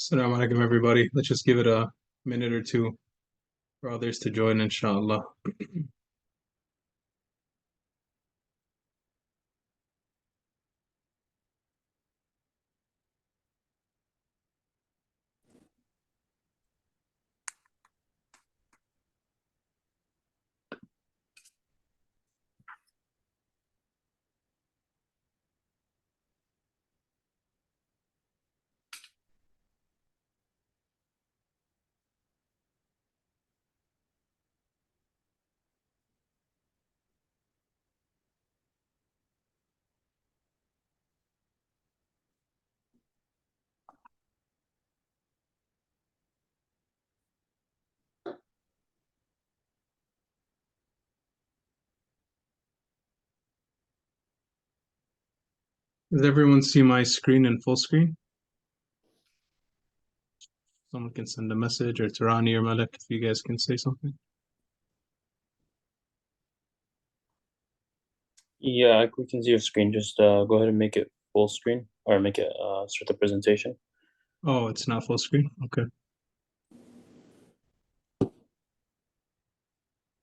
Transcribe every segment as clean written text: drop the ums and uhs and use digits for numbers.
Assalamu alaikum, everybody. Let's just give it a minute or two for others to join, inshallah. Does everyone see my screen in full screen? Someone can send a message, or Tarani or Malik, if you guys can say something. Yeah, we can see your screen. Just go ahead and make it full screen or make it start the presentation. Oh, it's not full screen? Okay.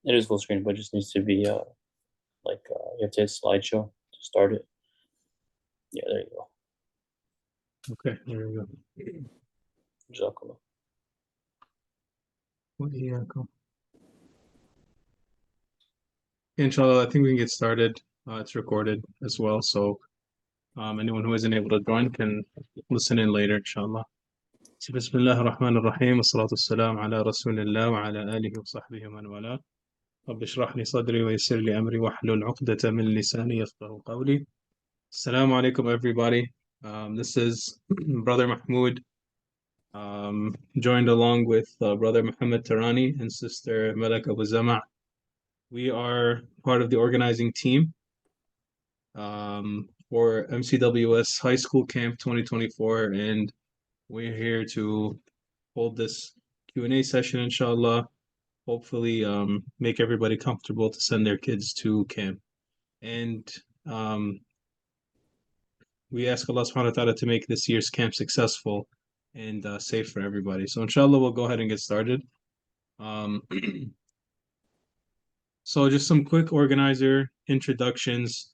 It is full screen, but it just needs to be you have to hit slideshow to start it. Yeah, there you go. Okay, there we go. Jazakallah. Inshallah, I think we can get started. It's recorded as well, so anyone who isn't able to join can listen in later, inshallah. بسم الله الرحمن الرحيم والصلاة والسلام على رسول الله وعلى آله وصحبه ومن والاه. رب اشرح لي صدري ويسر لي أمري واحلل عقدة من لساني يفقهوا قولي. Assalamu alaikum, everybody. This is Brother Mahmoud, joined along with Brother Muhammad Tarani and Sister Malak Abu Zama. We are part of the organizing team for MCWS High School Camp 2024, and we're here to hold this Q&A session, inshallah. Hopefully, make everybody comfortable to send their kids to camp. And we ask Allah subhanahu wa ta'ala to make this year's camp successful and safe for everybody. So inshallah, we'll go ahead and get started. So just some quick organizer introductions.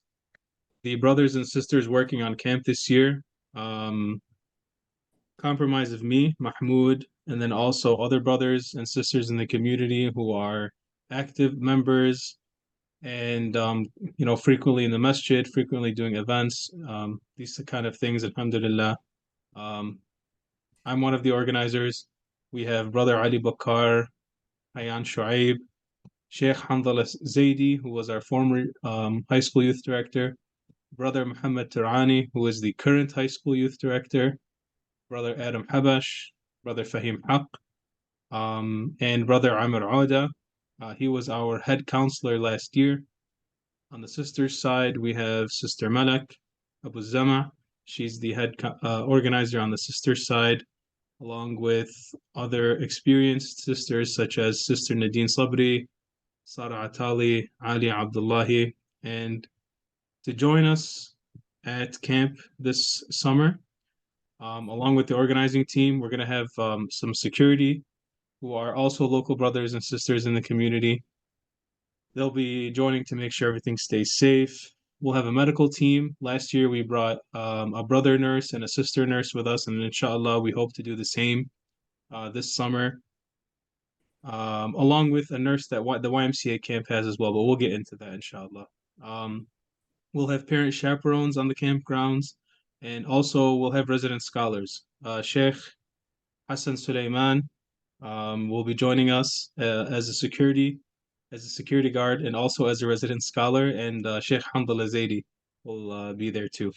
The brothers and sisters working on camp this year, comprise of me, Mahmoud, and then also other brothers and sisters in the community who are active members and frequently in the masjid, frequently doing events, these kind of things, alhamdulillah. I'm one of the organizers. We have Brother Ali Bakar, Ayan Shuaib, Sheikh Handala Zaidi, who was our former high school youth director, Brother Muhammad Turani, who is the current high school youth director, Brother Adam Habash, Brother Fahim Haq, and Brother Amr Auda. He was our head counselor last year. On the sisters' side, we have Sister Malak Abu Zama. She's the head organizer on the sisters' side, along with other experienced sisters such as Sister Nadine Sabri, Sara Atali, Ali Abdullahi, and to join us at camp this summer, along with the organizing team, we're going to have some security who are also local brothers and sisters in the community. They'll be joining to make sure everything stays safe. We'll have a medical team. Last year, we brought a brother nurse and a sister nurse with us, and inshallah, we hope to do the same this summer, along with a nurse that the YMCA camp has as well, but we'll get into that, inshallah. We'll have parent chaperones on the campgrounds, and also we'll have resident scholars. Sheikh Hassan Suleiman will be joining us as a security guard and also as a resident scholar, and Sheikh Hamdallah Zaidi will be there too.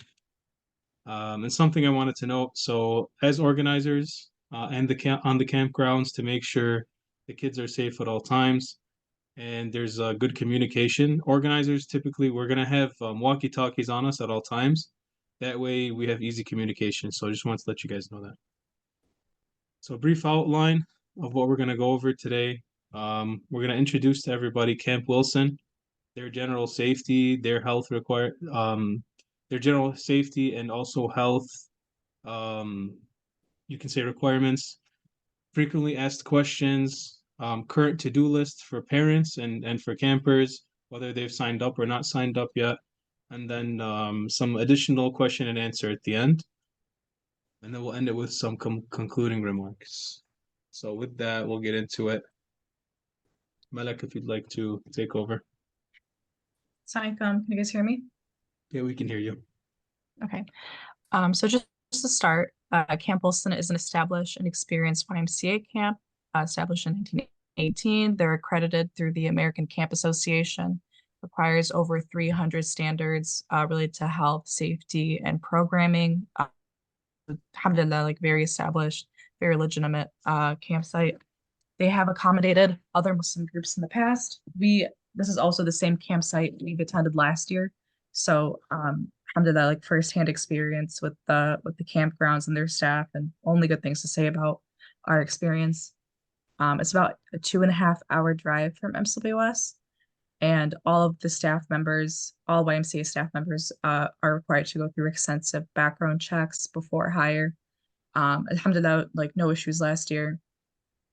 And something I wanted to note, so as organizers and on the campgrounds, to make sure the kids are safe at all times and there's good communication. Organizers, typically, we're going to have walkie-talkies on us at all times. That way we have easy communication. So I just wanted to let you guys know that. So a brief outline of what we're going to go over today. We're going to introduce to everybody Camp Wilson, their general safety, their general safety and also health, you can say requirements, frequently asked questions, current to-do list for parents and for campers, whether they've signed up or not signed up yet, and then some additional question and answer at the end. And then we'll end it with some concluding remarks. So with that, we'll get into it. Malak, if you'd like to take over. Assalamualaikum. Can you guys hear me? Yeah, we can hear you. Okay. So just to start, Camp Wilson is an established and experienced YMCA camp, established in 1918. They're accredited through the American Camp Association, requires over 300 standards related to health, safety, and programming. Alhamdulillah, like very established, very legitimate campsite. They have accommodated other Muslim groups in the past. This is also the same campsite we've attended last year. So alhamdulillah, like firsthand experience with the campgrounds and their staff, and only good things to say about our experience. It's about a 2.5 hour drive from MCWS, and all of the staff members, all YMCA staff members, are required to go through extensive background checks before hire. Alhamdulillah, like no issues last year.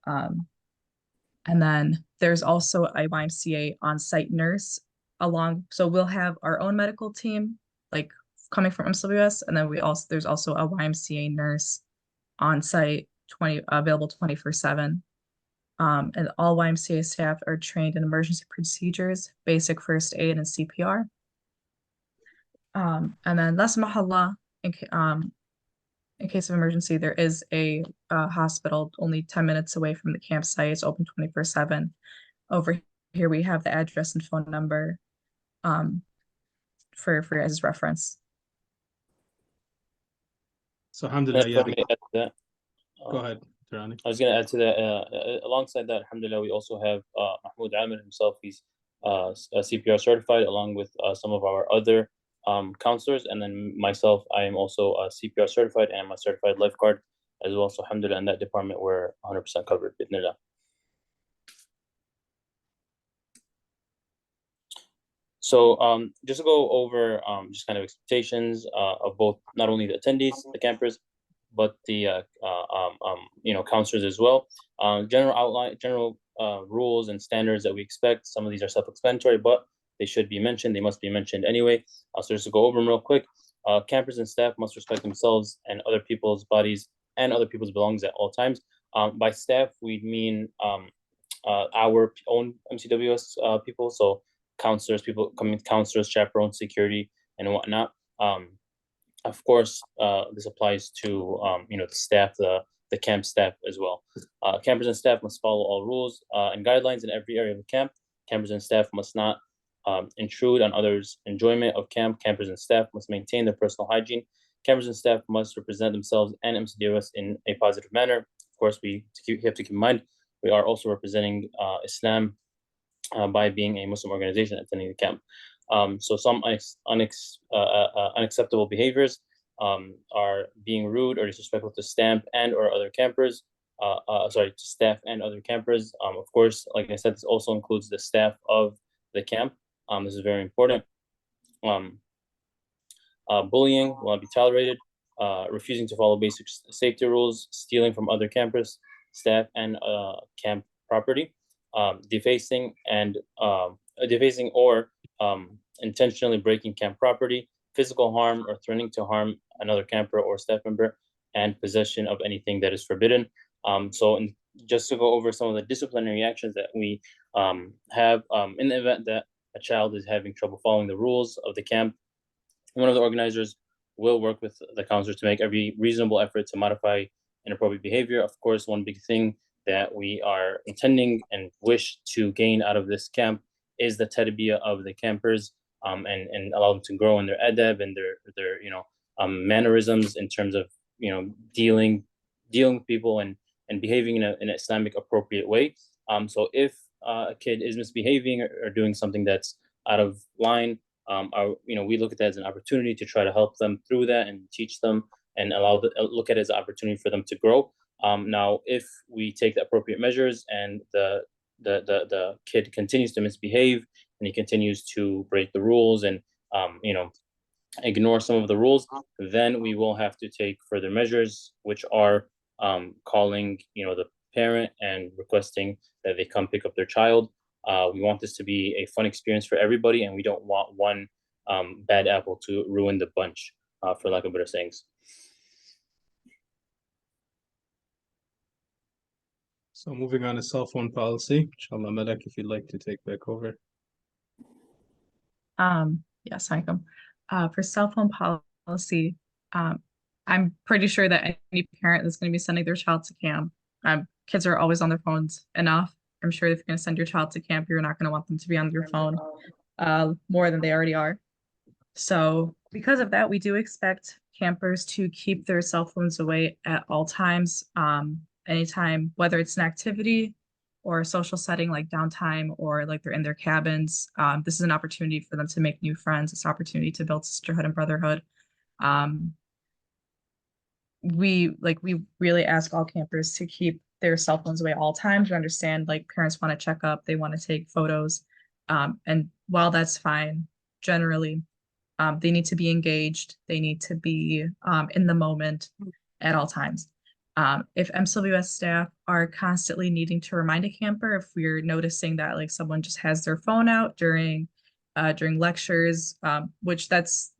And then there's also a YMCA on-site nurse so we'll have our own medical team, like coming from MCWS, and then there's also a YMCA nurse on site, available 24/7. And all YMCA staff are trained in emergency procedures, basic first aid, and CPR. And then last mahalla, in case of emergency, there is a hospital only 10 minutes away from the campsite. It's open 24/7. Over here, we have the address and phone number for your guys' reference. So alhamdulillah, Let me add to that. Go ahead, Tarani. I was going to add to that. Alongside that, alhamdulillah, we also have Mahmoud Amir himself. He's CPR certified, along with some of our other counselors. And then myself, I am also CPR certified, and I'm a certified lifeguard as well. So alhamdulillah, in that department, we're 100% covered. Bidnillah. So just to go over just kind of expectations of both, not only the attendees, the campers, but the counselors as well. General rules and standards that we expect. Some of these are self-explanatory, but they should be mentioned. They must be mentioned anyway. So just to go over them real quick. Campers and staff must respect themselves and other people's bodies and other people's belongings at all times. By staff, we mean our own MCWS people. So counselors, chaperones, security, and whatnot. Of course, this applies to the staff, the camp staff as well. Campers and staff must follow all rules and guidelines in every area of the camp. Campers and staff must not intrude on others' enjoyment of camp. Campers and staff must maintain their personal hygiene. Campers and staff must represent themselves and MCWS in a positive manner. Of course, we have to keep in mind we are also representing Islam by being a Muslim organization attending the camp. So some unacceptable behaviors are being rude or disrespectful to staff and or other campers. To staff and other campers. Of course, like I said, this also includes the staff of the camp. This is very important. Bullying will not be tolerated. Refusing to follow basic safety rules, stealing from other campers, staff, and camp property. Defacing or intentionally breaking camp property, physical harm or threatening to harm another camper or staff member, and possession of anything that is forbidden. Just to go over some of the disciplinary actions that we have in the event that a child is having trouble following the rules of the camp, one of the organizers will work with the counselors to make every reasonable effort to modify inappropriate behavior. Of course, one big thing that we are intending and wish to gain out of this camp is the tarbiyah of the campers, and allow them to grow in their adab and their mannerisms in terms of dealing with people and behaving in an Islamic appropriate way. So if a kid is misbehaving or doing something that's out of line, we look at that as an opportunity to try to help them through that and teach them and look at it as an opportunity for them to grow. Now, if we take the appropriate measures and the kid continues to misbehave and he continues to break the rules and ignore some of the rules, then we will have to take further measures, which are calling, the parent and requesting that they come pick up their child. We want this to be a fun experience for everybody, and we don't want one bad apple to ruin the bunch, for lack of better sayings. So moving on to cell phone policy, inshallah, Malak, if you'd like to take back over. Yes, Michael. For cell phone policy, I'm pretty sure that any parent that's going to be sending their child to camp, kids are always on their phones enough. I'm sure if you're going to send your child to camp, you're not going to want them to be on your phone more than they already are. So because of that, we do expect campers to keep their cell phones away at all times, anytime, whether it's an activity or a social setting like downtime or like they're in their cabins. This is an opportunity for them to make new friends. It's an opportunity to build sisterhood and brotherhood. We really ask all campers to keep their cell phones away at all times. We understand like parents want to check up, they want to take photos. And while that's fine, generally, they need to be engaged. They need to be in the moment at all times. If MCWS staff are constantly needing to remind a camper, if we're noticing that like someone just has their phone out during lectures, which that's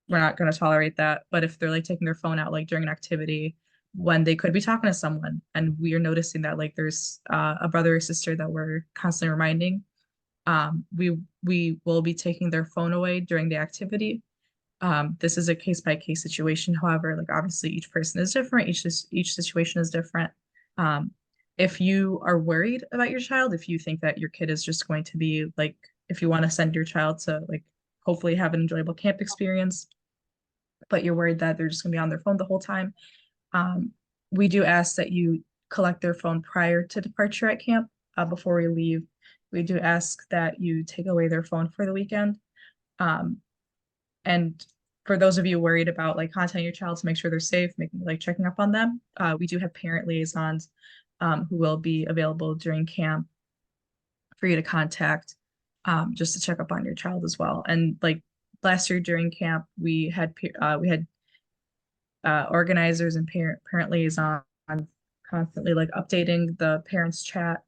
we're not going to tolerate that. But if they're like taking their phone out like during an activity when they could be talking to someone, and we are noticing that like there's a brother or sister that we're constantly reminding, we will be taking their phone away during the activity. This is a case by case situation. However, like obviously each person is different. Each situation is different. If you are worried about your child, if you think that your kid is just going to be like, if you want to send your child to like hopefully have an enjoyable camp experience, but you're worried that they're just going to be on their phone the whole time, we do ask that you collect their phone prior to departure at camp. Before we leave, we do ask that you take away their phone for the weekend. And for those of you worried about like contacting your child to make sure they're safe, making like checking up on them, we do have parent liaisons who will be available during camp for you to contact, just to check up on your child as well. And like last year during camp, we had organizers and parent liaisons constantly like updating the parents chat,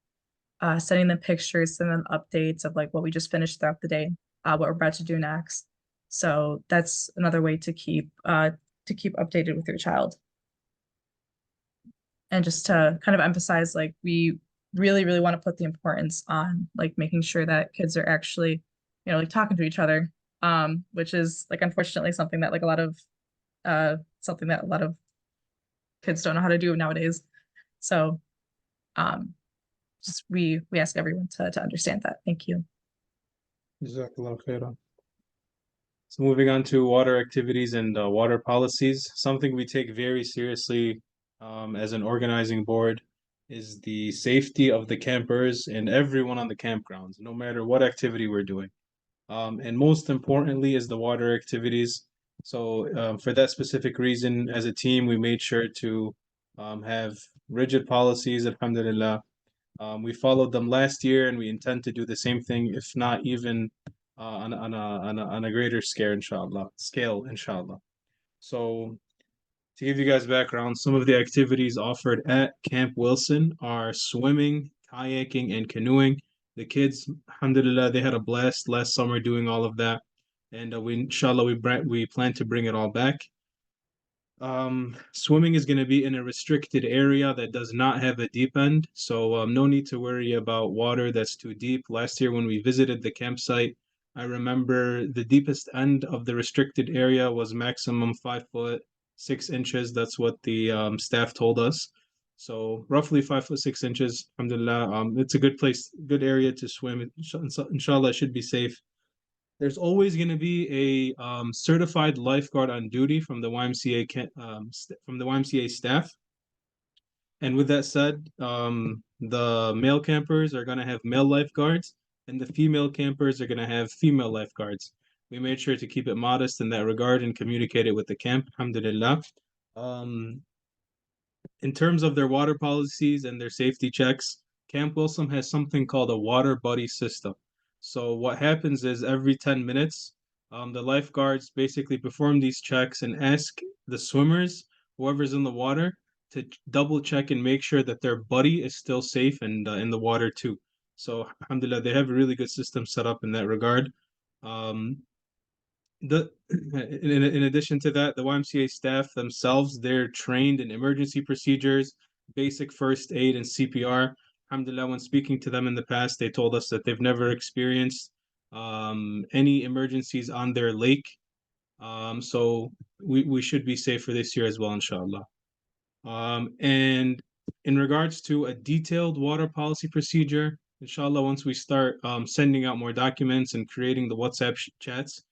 sending them pictures, sending them updates of like what we just finished throughout the day, what we're about to do next. So that's another way to keep updated with your child. And just to kind of emphasize, like we really, really want to put the importance on like making sure that kids are actually, like talking to each other, which is like unfortunately something that a lot of kids don't know how to do nowadays. So just we ask everyone to understand that. Thank you. Jazakallah khairan. So moving on to water activities and water policies, something we take very seriously as an organizing board is the safety of the campers and everyone on the campgrounds, no matter what activity we're doing. And most importantly is the water activities. So for that specific reason, as a team, we made sure to have rigid policies, alhamdulillah. We followed them last year, and we intend to do the same thing, if not even on a greater scale, inshallah. So to give you guys background, some of the activities offered at Camp Wilson are swimming, kayaking, and canoeing. The kids, alhamdulillah, they had a blast last summer doing all of that, and inshallah we plan to bring it all back. Swimming is going to be in a restricted area that does not have a deep end, so no need to worry about water that's too deep. Last year when we visited the campsite, I remember the deepest end of the restricted area was maximum 5 foot 6 inches. That's what the staff told us. So roughly 5 foot 6 inches. Alhamdulillah, it's a good place, good area to swim. Inshallah, it should be safe. There's always going to be a certified lifeguard on duty from the YMCA staff. And with that said, the male campers are going to have male lifeguards, and the female campers are going to have female lifeguards. We made sure to keep it modest in that regard and communicate it with the camp, alhamdulillah. In terms of their water policies and their safety checks, Camp Wilson has something called a water buddy system. So what happens is every 10 minutes, the lifeguards basically perform these checks and ask the swimmers whoever's in the water to double check and make sure that their buddy is still safe and in the water too. So, alhamdulillah, they have a really good system set up in that regard. Um, the in addition to that, the YMCA staff themselves, they're trained in emergency procedures, basic first aid, and CPR. Alhamdulillah, when speaking to them in the past, they told us that they've never experienced any emergencies on their lake. So we should be safe for this year as well, inshallah. And in regards to a detailed water policy procedure, inshallah, once we start sending out more documents and creating the WhatsApp chats,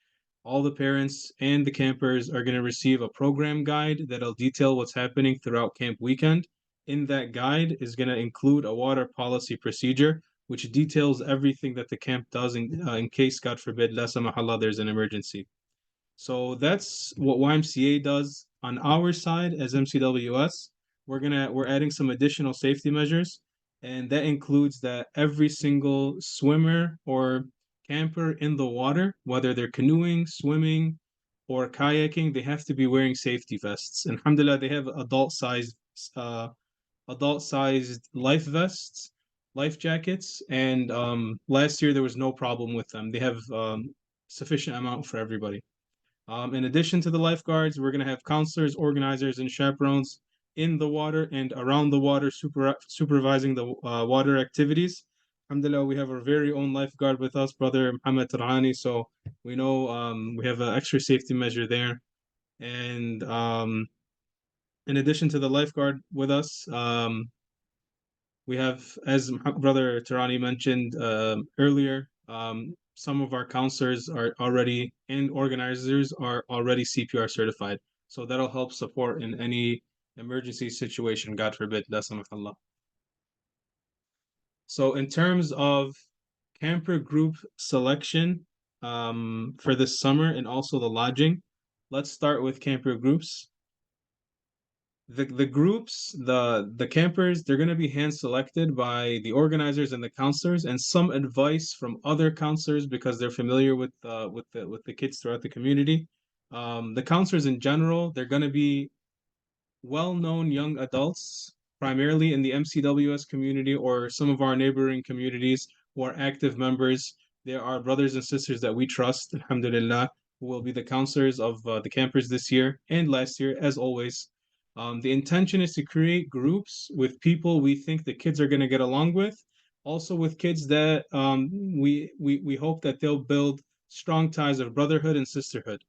all the parents and the campers are going to receive a program guide that'll detail what's happening throughout camp weekend. In that guide is going to include a water policy procedure, which details everything that the camp does in case, God forbid, la samahallah, there's an emergency. So that's what YMCA does. On our side as MCWS, we're adding some additional safety measures, and that includes that every single swimmer or camper in the water, whether they're canoeing, swimming, or kayaking, they have to be wearing safety vests. And alhamdulillah, they have uh, adult-sized life vests, life jackets, and last year there was no problem with them. They have sufficient amount for everybody. In addition to the lifeguards, we're going to have counselors, organizers, and chaperones in the water and around the water, supervising the water activities. Alhamdulillah, we have our very own lifeguard with us, Brother Muhammad Tarhani. So we know we have an extra safety measure there. And in addition to the lifeguard with us, we have, as Brother Tarani mentioned earlier, some of our counselors are already and organizers are already CPR certified. So that'll help support in any emergency situation, God forbid, la samahallah. So in terms of camper group selection for this summer and also the lodging, let's start with camper groups. The groups, the campers, they're going to be hand selected by the organizers and the counselors, and some advice from other counselors because they're familiar with the kids throughout the community. The counselors in general, they're going to be well-known young adults, primarily in the MCWS community or some of our neighboring communities who are active members. There are brothers and sisters that we trust, alhamdulillah, who will be the counselors of the campers this year and last year, as always. The intention is to create groups with people we think the kids are going to get along with, also with kids that we hope that they'll build strong ties of brotherhood and sisterhood.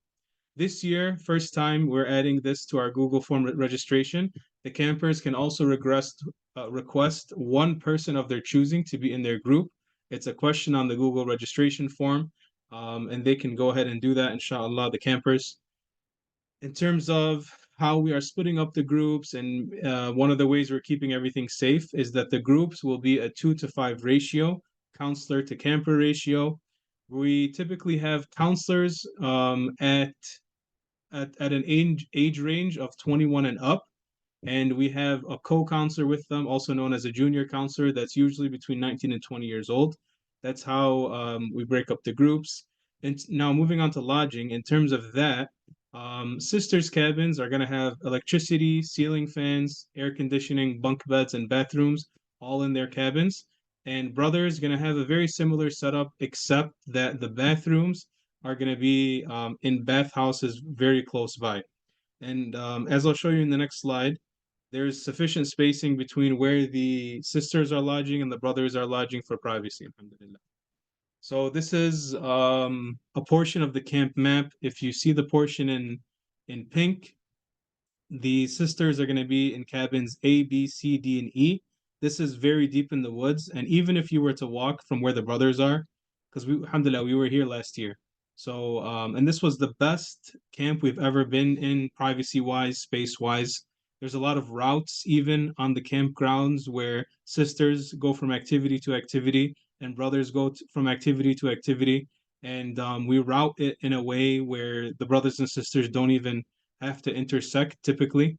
This year, first time we're adding this to our Google form registration. The campers can also request one person of their choosing to be in their group. It's a question on the Google registration form, and they can go ahead and do that, inshallah, the campers. In terms of how we are splitting up the groups, and one of the ways we're keeping everything safe is that the groups will be a 2-to-5 ratio, counselor to camper ratio. We typically have counselors at an age range of 21 and up, and we have a co-counselor with them, also known as a junior counselor, that's usually between 19 and 20 years old. That's how we break up the groups. And now moving on to lodging, in terms of that, sisters' cabins are going to have electricity, ceiling fans, air conditioning, bunk beds, and bathrooms all in their cabins. And brothers going to have a very similar setup, except that the bathrooms are going to be in bathhouses very close by. And as I'll show you in the next slide, there's sufficient spacing between where the sisters are lodging and the brothers are lodging for privacy, alhamdulillah. So this is a portion of the camp map. If you see the portion in pink, the sisters are going to be in cabins A, B, C, D, and E. This is very deep in the woods, and even if you were to walk from where the brothers are, because alhamdulillah, we were here last year. So, and this was the best camp we've ever been in, privacy-wise, space-wise. There's a lot of routes even on the campgrounds where sisters go from activity to activity and brothers go from activity to activity. And we route it in a way where the brothers and sisters don't even have to intersect typically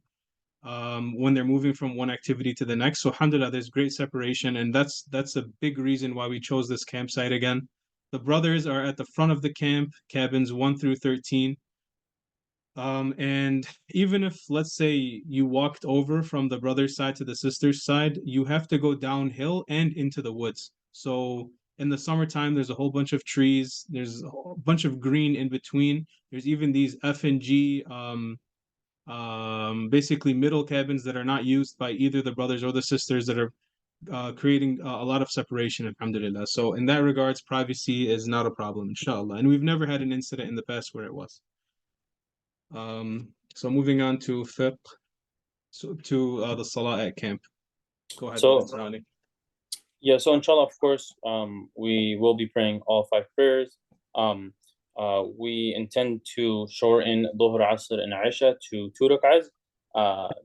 when they're moving from one activity to the next. So alhamdulillah, there's great separation, and that's a big reason why we chose this campsite again. The brothers are at the front of the camp, cabins 1 through 13. And even if, let's say, you walked over from the brother's side to the sister's side, you have to go downhill and into the woods. So in the summertime, there's a whole bunch of trees. There's a whole bunch of green in between. There's even these F and G, basically middle cabins that are not used by either the brothers or the sisters that are creating a lot of separation, alhamdulillah. So in that regards, privacy is not a problem, inshallah. And we've never had an incident in the past where it was. So moving on to fiqh, so to the salah at camp. Go ahead, So Brother Rani. yeah, so inshallah, of course, we will be praying all five prayers. We intend to shorten Dhuhr, Asr, and Isha to 2 rak'ahs,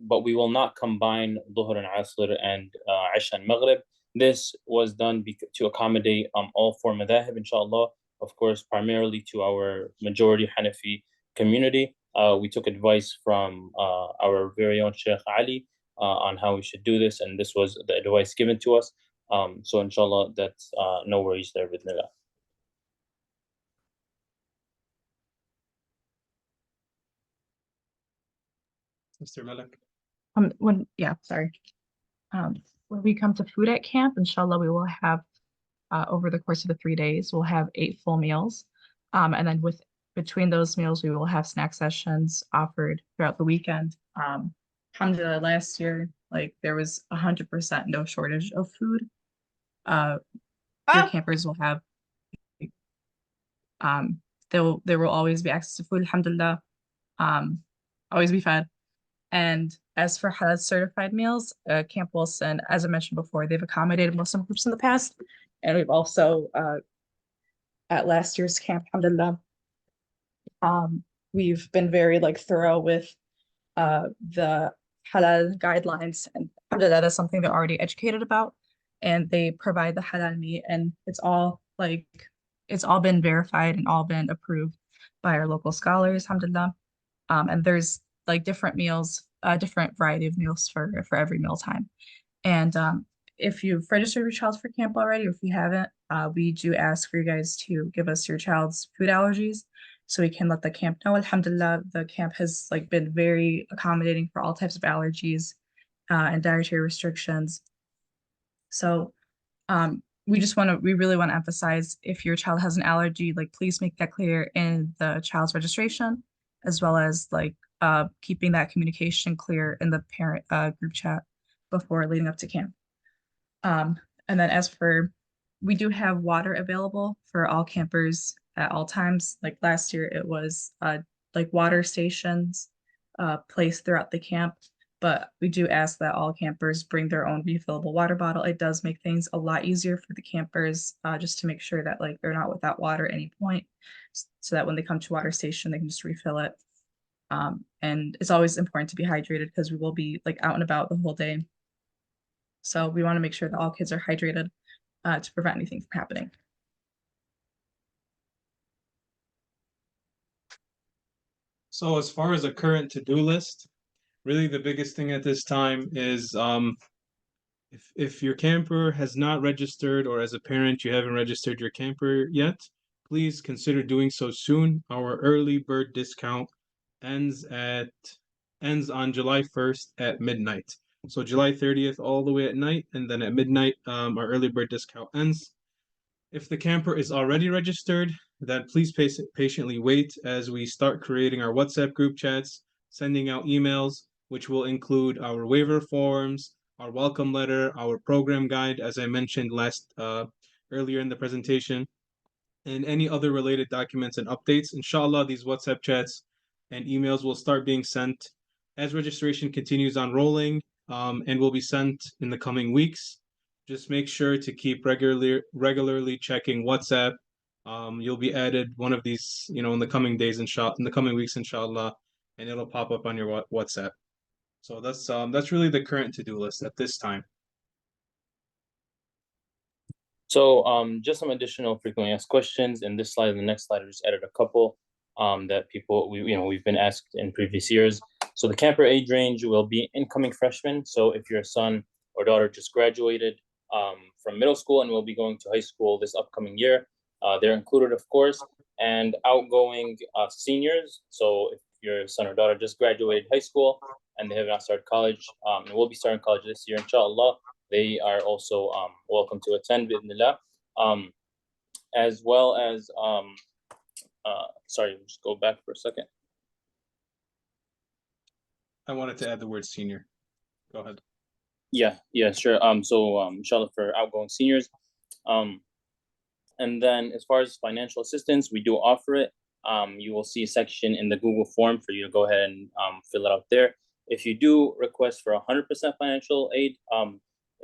but we will not combine Dhuhr and Asr and Isha and Maghrib. This was done to accommodate all four madhahib, inshallah. Of course, primarily to our majority Hanafi community. We took advice from our very own Sheikh Ali on how we should do this, and this was the advice given to us. So inshallah, that's no worries there with Nila. Mr. Malik. When we come to food at camp, inshallah, we will have over the course of the 3 days, we'll have 8 full meals. And then between those meals, we will have snack sessions offered throughout the weekend. Alhamdulillah, last year, like there was 100% no shortage of food. Your campers will have there will always be access to food, alhamdulillah. Always be fed. And as for halal certified meals, Camp Wilson, as I mentioned before, they've accommodated Muslim groups in the past. And we've also, at last year's camp, alhamdulillah, we've been very thorough with the halal guidelines. And alhamdulillah, that's something they're already educated about. And they provide the halal meat, and it's all been verified and all been approved by our local scholars, alhamdulillah. And there's different meals, different variety of meals for every meal time. And if you've registered your child for camp already, or if you haven't, we do ask for you guys to give us your child's food allergies so we can let the camp know. Alhamdulillah, the camp has been very accommodating for all types of allergies and dietary restrictions. So we really want to emphasize, if your child has an allergy, please make that clear in the child's registration, as well as keeping that communication clear in the parent group chat before leading up to camp. And then we do have water available for all campers at all times. Like last year, it was water stations placed throughout the camp. But we do ask that all campers bring their own refillable water bottle. It does make things a lot easier for the campers, just to make sure that they're not without water at any point, so that when they come to water station, they can just refill it. And it's always important to be hydrated because we will be out and about the whole day. So we want to make sure that all kids are hydrated to prevent anything from happening. So as far as a current to-do list, really the biggest thing at this time is if your camper has not registered, or as a parent you haven't registered your camper yet, please consider doing so soon. Our early bird discount ends on July 1st at midnight. So July 30th all the way at night, and then at midnight our early bird discount ends. If the camper is already registered, then please patiently wait as we start creating our WhatsApp group chats, sending out emails, which will include our waiver forms, our welcome letter, our program guide, as I mentioned earlier in the presentation, and any other related documents and updates. Inshallah, these WhatsApp chats and emails will start being sent as registration continues on rolling, and will be sent in the coming weeks. Just make sure to keep regularly checking WhatsApp. You'll be added one of these, in the coming days, in the coming weeks, inshallah, and it'll pop up on your WhatsApp. So that's really the current to-do list at this time. So just some additional frequently asked questions in this slide and the next slide. I just added a couple that we've been asked in previous years. So the camper age range will be incoming freshmen. So if your son or daughter just graduated from middle school and will be going to high school this upcoming year, they're included, of course, and outgoing seniors. So if your son or daughter just graduated high school and they have not started college, and will be starting college this year, inshallah, they are also welcome to attend, bi'idhnillah. As well as, sorry, just go back for a second. I wanted to add the word senior. Go ahead. Yeah, sure. So inshallah, for outgoing seniors, and then as far as financial assistance, we do offer it. You will see a section in the Google form for you to go ahead and fill it out there. If you do request for 100% financial aid,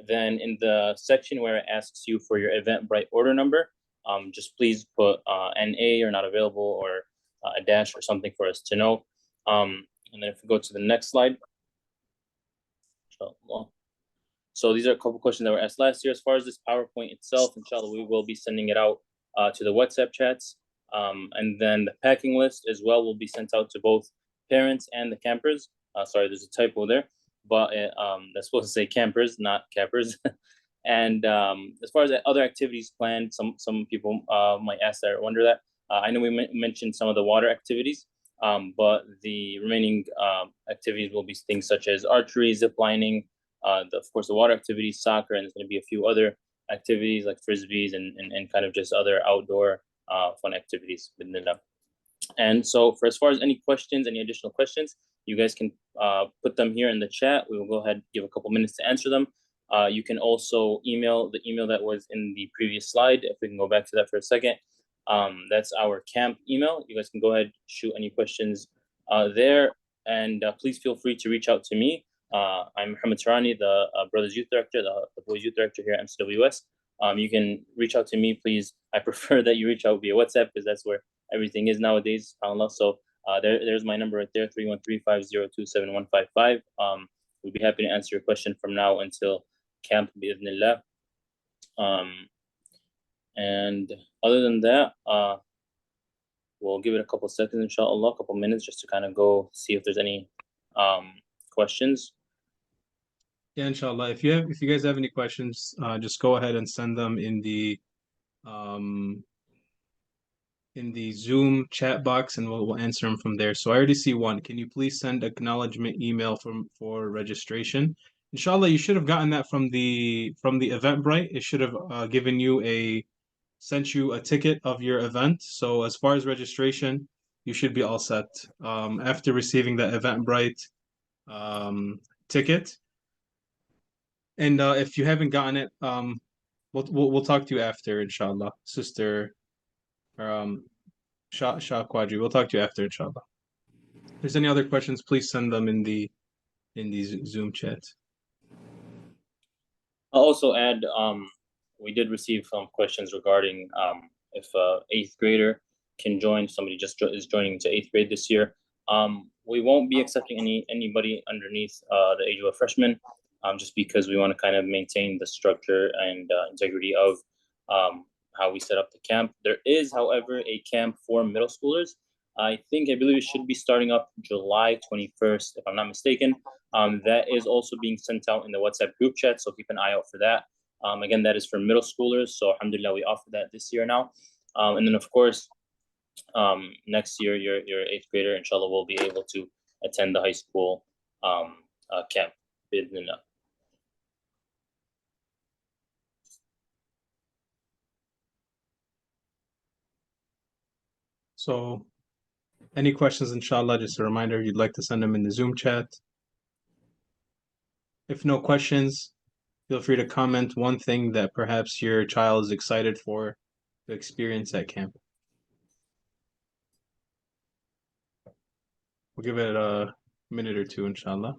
then in the section where it asks you for your Eventbrite order number, just please put NA or not available, or a dash or something for us to know. And then if we go to the next slide. Inshallah. So these are a couple questions that were asked last year. As far as this PowerPoint itself, inshallah, we will be sending it out to the WhatsApp chats. And then the packing list as well will be sent out to both parents and the campers. Sorry, there's a typo there, but that's supposed to say campers, not campers. And as far as other activities planned, some people might ask that or wonder that. I know we mentioned some of the water activities, but the remaining activities will be things such as archery, zip lining, of course, the water activities, soccer, and there's going to be a few other activities like frisbees and kind of just other outdoor fun activities within them. And so for as far as any questions, any additional questions, you guys can put them here in the chat. We will go ahead and give a couple minutes to answer them. You can also email the email that was in the previous slide. If we can go back to that for a second. That's our camp email. You guys can go ahead and shoot any questions there. And please feel free to reach out to me. I'm Muhammad Tarani, the Brothers Youth Director, the Boys Youth Director here at MCWS. You can reach out to me, please. I prefer that you reach out via WhatsApp because that's where everything is nowadays, subhanAllah. So there's my number right there, 313-502-7155. We'll be happy to answer your question from now until camp, bi'idhnillah. And other than that, we'll give it a couple seconds, inshallah, a couple minutes just to kind of go see if there's any questions. Yeah, inshallah. If you guys have any questions, just go ahead and send them in the Zoom chat box, and we'll answer them from there. So I already see one. Can you please send acknowledgement email for registration? Inshallah, you should have gotten that from the Eventbrite. It should have sent you a ticket of your event. So as far as registration, you should be all set. After receiving the Eventbrite ticket. And if you haven't gotten it, we'll talk to you after, inshallah, sister, Shah Quadri. We'll talk to you after, inshallah. If there's any other questions, please send them in the Zoom chat. I'll also add, we did receive some questions regarding if eighth grader can join. Somebody just is joining to eighth grade this year. We won't be accepting anybody underneath the age of a freshman. Just because we want to kind of maintain the structure and integrity of how we set up the camp. There is, however, a camp for middle schoolers. I believe it should be starting up July 21st, if I'm not mistaken. That is also being sent out in the WhatsApp group chat, so keep an eye out for that. Again, that is for middle schoolers, so alhamdulillah, we offer that this year now. And then, of course, next year, your eighth grader, inshallah, will be able to attend the high school camp. Bi'idhnillah. So any questions, inshallah, just a reminder, you'd like to send them in the Zoom chat. If no questions, feel free to comment one thing that perhaps your child is excited for to experience at camp. We'll give it a minute or two, inshallah.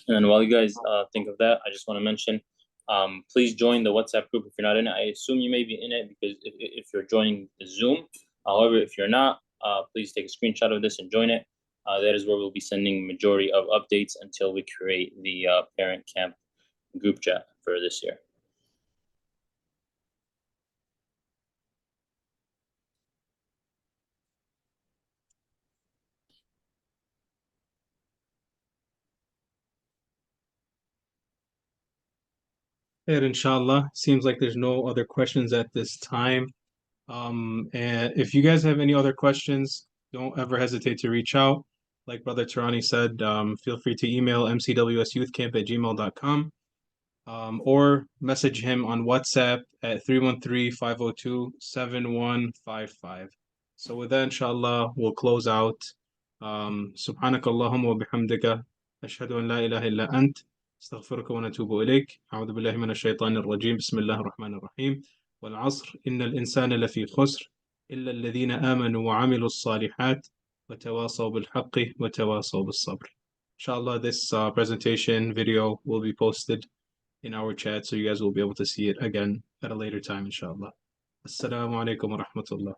And while you guys think of that, I just want to mention, please join the WhatsApp group if you're not in it. I assume you may be in it because if you're joining the Zoom. However, if you're not, please take a screenshot of this and join it. That is where we'll be sending majority of updates until we create the parent camp group chat for this year. And inshallah, seems like there's no other questions at this time. And if you guys have any other questions, don't ever hesitate to reach out. Like Brother Tarani said, feel free to email mcwsyouthcamp@gmail.com, or message him on WhatsApp at 313-502-7155. So with that, inshallah, we'll close out. سبحانك اللهم وبحمدك أشهد أن لا إله إلا أنت استغفرك ونتوب إليك. أعوذ بالله من الشيطان الرجيم. بسم الله الرحمن الرحيم. والعصر إن الإنسان لفي خسر إلا الذين آمنوا وعملوا الصالحات وتواصوا بالحق وتواصوا بالصبر. Inshallah, this presentation video will be posted in our chat, so you guys will be able to see it again at a later time, inshallah. Assalamu alaikum wa rahmatullah.